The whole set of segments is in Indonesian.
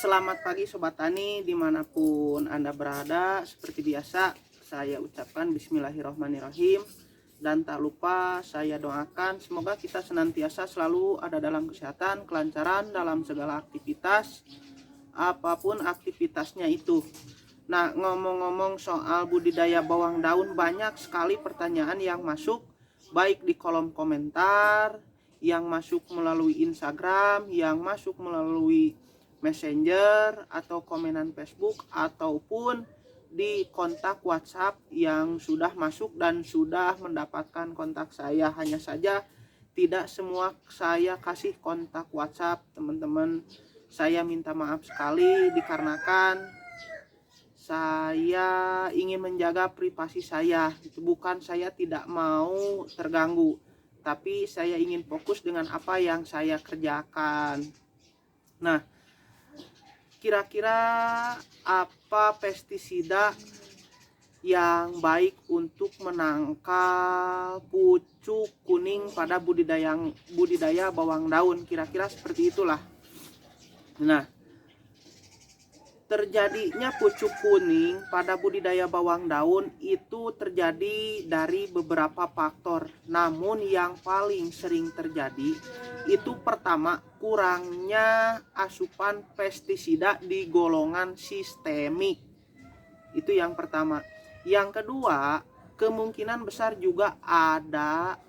Selamat pagi Sobat Tani dimanapun Anda berada. Seperti biasa saya ucapkan Bismillahirrahmanirrahim. Dan tak lupa saya doakan semoga kita senantiasa selalu ada dalam kesehatan, kelancaran dalam segala aktivitas, apapun aktivitasnya itu. Nah, ngomong-ngomong soal budidaya bawang daun, banyak sekali pertanyaan yang masuk, baik di kolom komentar, yang masuk melalui Instagram, yang masuk melalui Messenger atau komenan Facebook, ataupun di kontak WhatsApp yang sudah masuk dan sudah mendapatkan kontak saya. Hanya saja tidak semua saya kasih kontak WhatsApp, teman-teman. Saya minta maaf sekali dikarenakan saya ingin menjaga privasi saya. Itu bukan saya tidak mau terganggu, tapi saya ingin fokus dengan apa yang saya kerjakan. Nah, kira-kira apa pestisida yang baik untuk menangkal pucuk kuning pada budidaya bawang daun? Kira-kira seperti itulah. Nah, terjadinya pucuk kuning pada budidaya bawang daun itu terjadi dari beberapa faktor. Namun yang paling sering terjadi itu pertama, kurangnya asupan pestisida di golongan sistemik. Itu yang pertama. Yang kedua, kemungkinan besar juga ada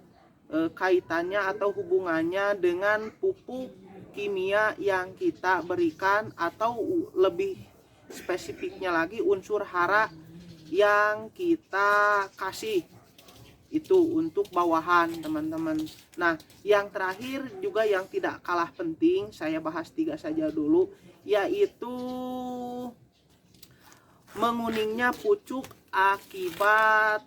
kaitannya atau hubungannya dengan pupuk kimia yang kita berikan, atau lebih spesifiknya lagi unsur hara yang kita kasih itu untuk bawahan, teman-teman. Nah, yang terakhir juga yang tidak kalah penting, saya bahas 3 saja dulu, yaitu menguningnya pucuk akibat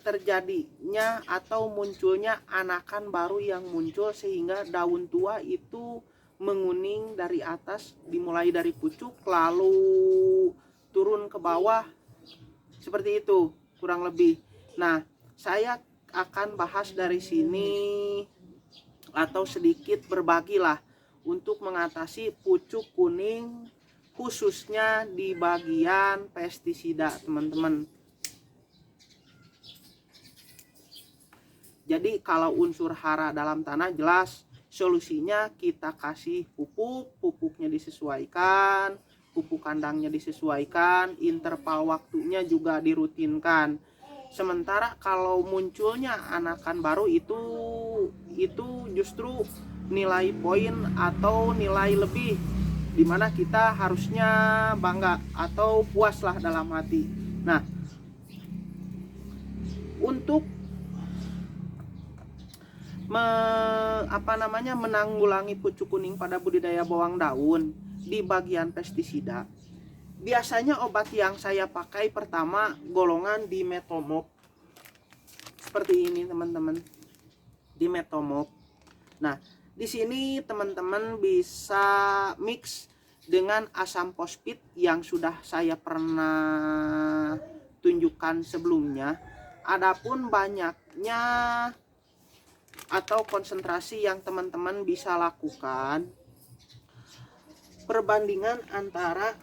terjadinya atau munculnya anakan baru yang muncul, sehingga daun tua itu menguning dari atas, dimulai dari pucuk lalu turun ke bawah, seperti itu kurang lebih. Nah, saya akan bahas dari sini atau sedikit berbagilah untuk mengatasi pucuk kuning, khususnya di bagian pestisida, teman-teman. Jadi kalau unsur hara dalam tanah jelas solusinya kita kasih pupuknya disesuaikan, pupuk kandangnya disesuaikan, interval waktunya juga dirutinkan. Sementara kalau munculnya anakan baru itu justru nilai poin atau nilai lebih, dimana kita harusnya bangga atau puaslah dalam hati. Nah, untuk menanggulangi pucuk kuning pada budidaya bawang daun di bagian pestisida, biasanya obat yang saya pakai pertama golongan dimetomop, seperti ini teman-teman, dimetomop. Nah, di sini teman-teman bisa mix dengan asam fosfit yang sudah saya pernah tunjukkan sebelumnya. Adapun banyaknya atau konsentrasi yang teman-teman bisa lakukan, perbandingan antara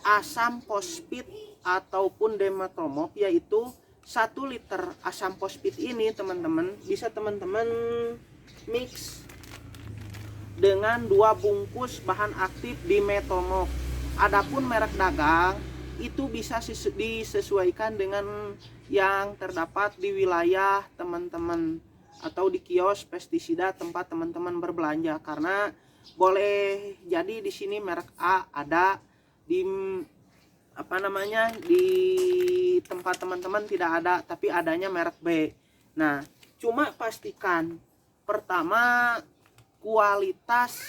asam fosfit ataupun dimetomop, yaitu 1 liter asam fosfit ini teman-teman bisa teman-teman mix dengan 2 bungkus bahan aktif dimetomop. Adapun merek dagang itu bisa disesuaikan dengan yang terdapat di wilayah teman-teman atau di kios pestisida tempat teman-teman berbelanja, karena boleh jadi di sini merek A ada, di di tempat teman-teman tidak ada, tapi adanya merek B. Nah, cuma pastikan pertama kualitas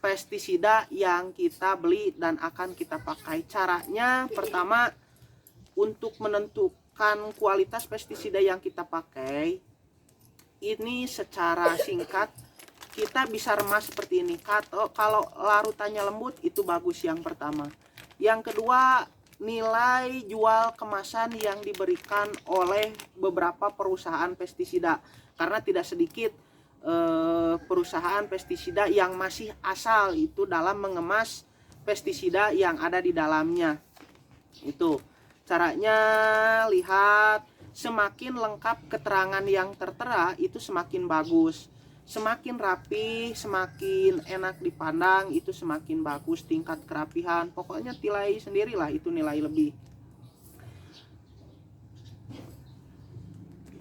pestisida yang kita beli dan akan kita pakai. Caranya pertama, untuk menentukan kualitas pestisida yang kita pakai ini secara singkat kita bisa remas seperti ini. Kalau larutannya lembut itu bagus, yang pertama. Yang kedua, nilai jual kemasan yang diberikan oleh beberapa perusahaan pestisida, karena tidak sedikit perusahaan pestisida yang masih asal itu dalam mengemas pestisida yang ada di dalamnya. Itu caranya. Lihat, semakin lengkap keterangan yang tertera itu semakin bagus, semakin rapi, semakin enak dipandang, itu semakin bagus tingkat kerapihan. Pokoknya nilai sendirilah, itu nilai lebih.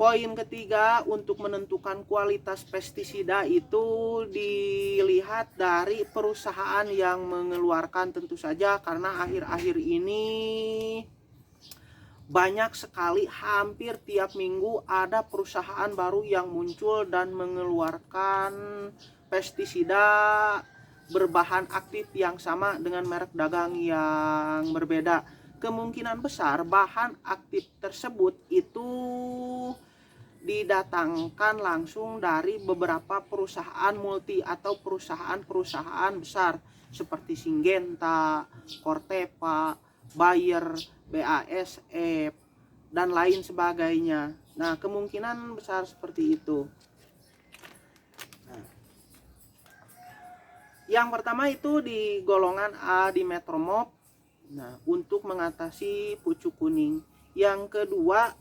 Poin ketiga, untuk menentukan kualitas pestisida itu dilihat dari perusahaan yang mengeluarkan, tentu saja karena akhir-akhir ini banyak sekali, hampir tiap minggu ada perusahaan baru yang muncul dan mengeluarkan pestisida berbahan aktif yang sama dengan merek dagang yang berbeda. Kemungkinan besar bahan aktif tersebut itu didatangkan langsung dari beberapa perusahaan multi atau perusahaan-perusahaan besar seperti Syngenta, Corteva, Bayer, BASF, dan lain sebagainya. Nah, kemungkinan besar seperti itu. Nah, yang pertama itu di golongan A di Metromop. Nah, untuk mengatasi pucuk kuning. Yang kedua,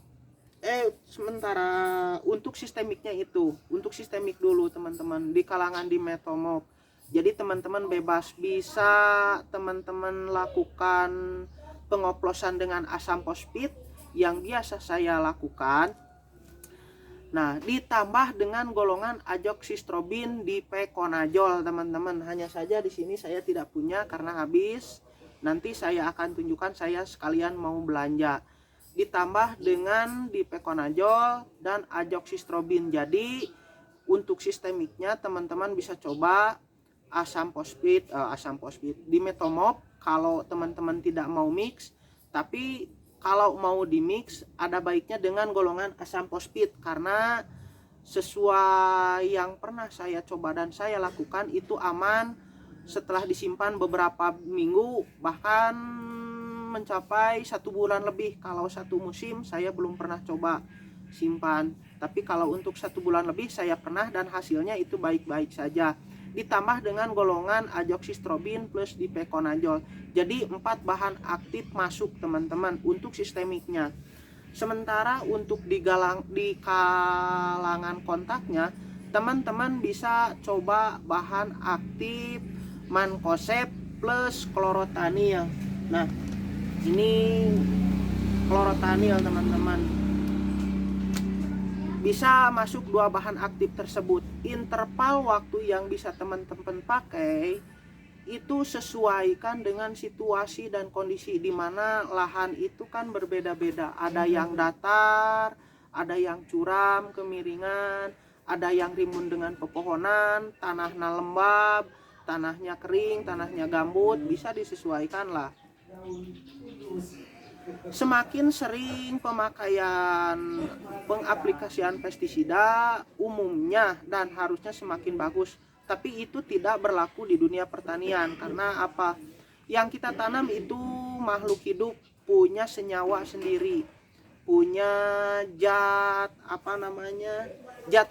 sementara untuk sistemiknya itu, untuk sistemik dulu teman-teman di kalangan di Metromop. Jadi teman-teman bebas, bisa teman-teman lakukan pengoplosan dengan asam fosfit yang biasa saya lakukan. Nah, ditambah dengan golongan azoxystrobin dipeconazole teman-teman. Hanya saja di sini saya tidak punya karena habis. Nanti saya akan tunjukkan, saya sekalian mau belanja. Ditambah dengan dipeconazole dan azoxystrobin. Jadi untuk sistemiknya teman-teman bisa coba asam fosfit di Metromop kalau teman-teman tidak mau mix. Tapi kalau mau di mix ada baiknya dengan golongan asam fosfit, karena sesuai yang pernah saya coba dan saya lakukan itu aman setelah disimpan beberapa minggu, bahkan mencapai 1 bulan lebih. Kalau 1 musim saya belum pernah coba simpan, tapi kalau untuk 1 bulan lebih saya pernah dan hasilnya itu baik-baik saja. Ditambah dengan golongan azoxystrobin plus dipeconazole. Jadi 4 bahan aktif masuk teman-teman untuk sistemiknya. Sementara untuk di kalangan kontaknya, teman-teman bisa coba bahan aktif mancozeb plus chlorothalonil. Nah, ini chlorothalonil teman-teman. Bisa masuk 2 bahan aktif tersebut. Interval waktu yang bisa teman-teman pakai itu sesuaikan dengan situasi dan kondisi, di mana lahan itu kan berbeda-beda. Ada yang datar, ada yang curam, kemiringan, ada yang rimbun dengan pepohonan, tanahnya lembab, tanahnya kering, tanahnya gambut, bisa disesuaikan lah. Semakin sering pemakaian pengaplikasian pestisida umumnya dan harusnya semakin bagus. Tapi itu tidak berlaku di dunia pertanian, karena apa? Yang kita tanam itu makhluk hidup, punya senyawa sendiri, punya zat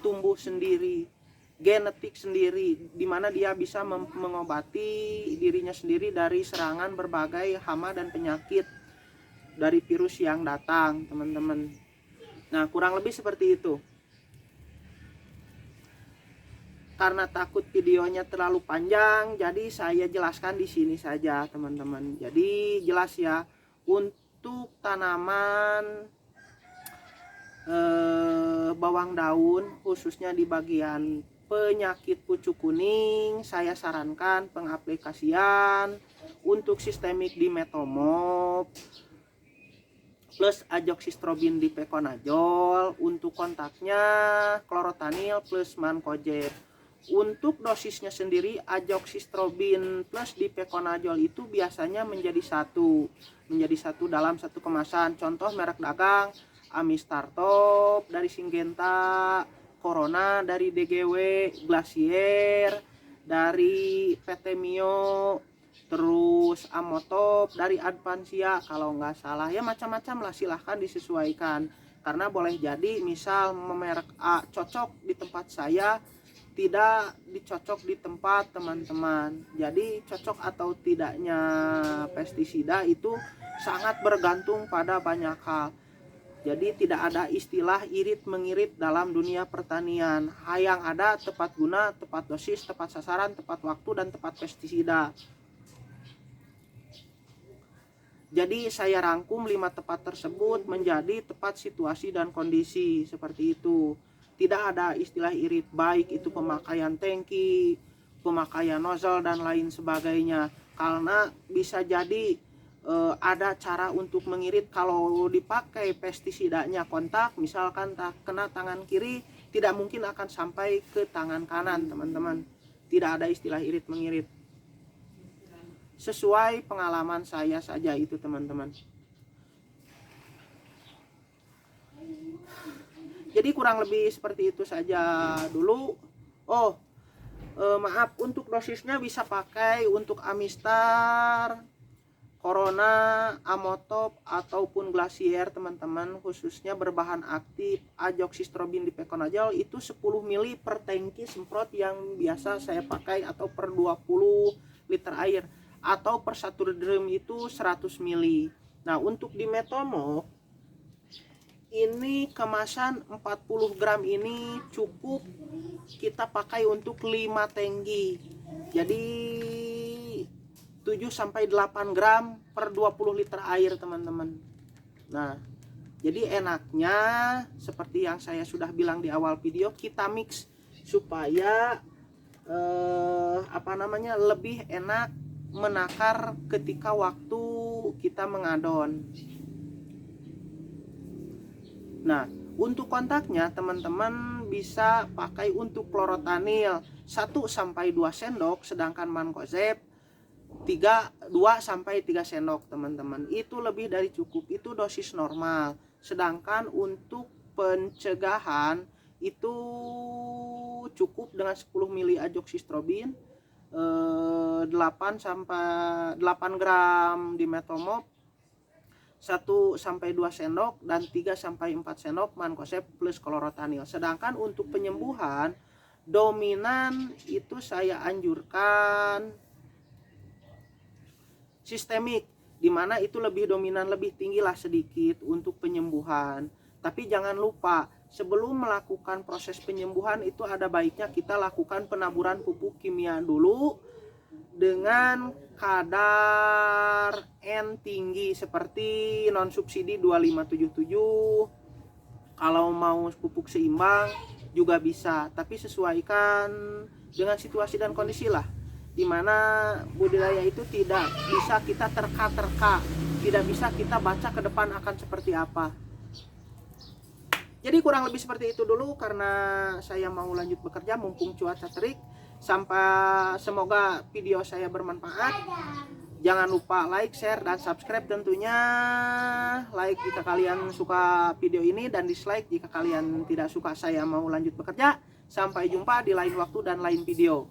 tumbuh sendiri, genetik sendiri, dimana dia bisa mengobati dirinya sendiri dari serangan berbagai hama dan penyakit dari virus yang datang teman-teman. Nah, kurang lebih seperti itu. Karena takut videonya terlalu panjang, jadi saya jelaskan di sini saja teman-teman. Jadi jelas ya, untuk tanaman bawang daun khususnya di bagian penyakit pucuk kuning, saya sarankan pengaplikasian untuk sistemik di Metromop plus azoxystrobin dipeconazole. Untuk kontaknya chlorothalonil plus mancozeb. Untuk dosisnya sendiri azoxystrobin plus dipeconazole itu biasanya menjadi satu dalam 1 kemasan. Contoh merek dagang Amistartop dari Syngenta, Corona dari DGW, Glacier dari PT Mio, terus Amotop dari Advansia kalau nggak salah. Ya macam-macam lah, silahkan disesuaikan. Karena boleh jadi misal merek A cocok di tempat saya, tidak dicocok di tempat teman-teman. Jadi cocok atau tidaknya pestisida itu sangat bergantung pada banyak hal. Jadi tidak ada istilah irit mengirit dalam dunia pertanian. Yang ada tepat guna, tepat dosis, tepat sasaran, tepat waktu, dan tepat pestisida. Jadi saya rangkum 5 tepat tersebut menjadi tepat situasi dan kondisi seperti itu. Tidak ada istilah irit, baik itu pemakaian tangki, pemakaian nozzle dan lain sebagainya. Karena bisa jadi ada cara untuk mengirit. Kalau dipakai pestisidanya kontak, misalkan kena tangan kiri, tidak mungkin akan sampai ke tangan kanan, teman-teman. Tidak ada istilah irit mengirit. Sesuai pengalaman saya saja itu, teman-teman. Jadi kurang lebih seperti itu saja dulu. Maaf, untuk dosisnya bisa pakai untuk Amistar, Corona, Amotop, ataupun Glacier, teman-teman. Khususnya berbahan aktif azoxystrobin dipeconazole itu 10 ml per tangki semprot yang biasa saya pakai, atau per 20 liter air, atau per 1 drum itu 100 ml. Nah, untuk di Metomop ini kemasan 40 gram ini cukup kita pakai untuk 5 tangki. Jadi 7-8 gram per 20 liter air, teman-teman. Nah, jadi enaknya seperti yang saya sudah bilang di awal video, kita mix supaya lebih enak menakar ketika waktu kita mengadon. Nah, untuk kontaknya teman-teman bisa pakai untuk chlorothanil 1-2 sendok, sedangkan mancozeb 2-3 sendok, teman-teman. Itu lebih dari cukup, itu dosis normal. Sedangkan untuk pencegahan itu cukup dengan 10 ml azoxystrobin, 8 gram di Metomop, 1-2 sendok, dan 3-4 sendok mancozeb plus chlorothanil. Sedangkan untuk penyembuhan dominan itu saya anjurkan sistemik, dimana itu lebih dominan, lebih tinggi lah sedikit untuk penyembuhan. Tapi jangan lupa, sebelum melakukan proses penyembuhan itu ada baiknya kita lakukan penaburan pupuk kimia dulu dengan kadar N tinggi seperti non subsidi 2577. Kalau mau pupuk seimbang juga bisa, tapi sesuaikan dengan situasi dan kondisi lah. Dimana budidaya itu tidak bisa kita terka-terka, tidak bisa kita baca ke depan akan seperti apa. Jadi kurang lebih seperti itu dulu, karena saya mau lanjut bekerja mumpung cuaca terik. Semoga video saya bermanfaat. Jangan lupa like, share, dan subscribe tentunya. Like jika kalian suka video ini, dan dislike jika kalian tidak suka saya mau lanjut bekerja. Sampai jumpa di lain waktu dan lain video.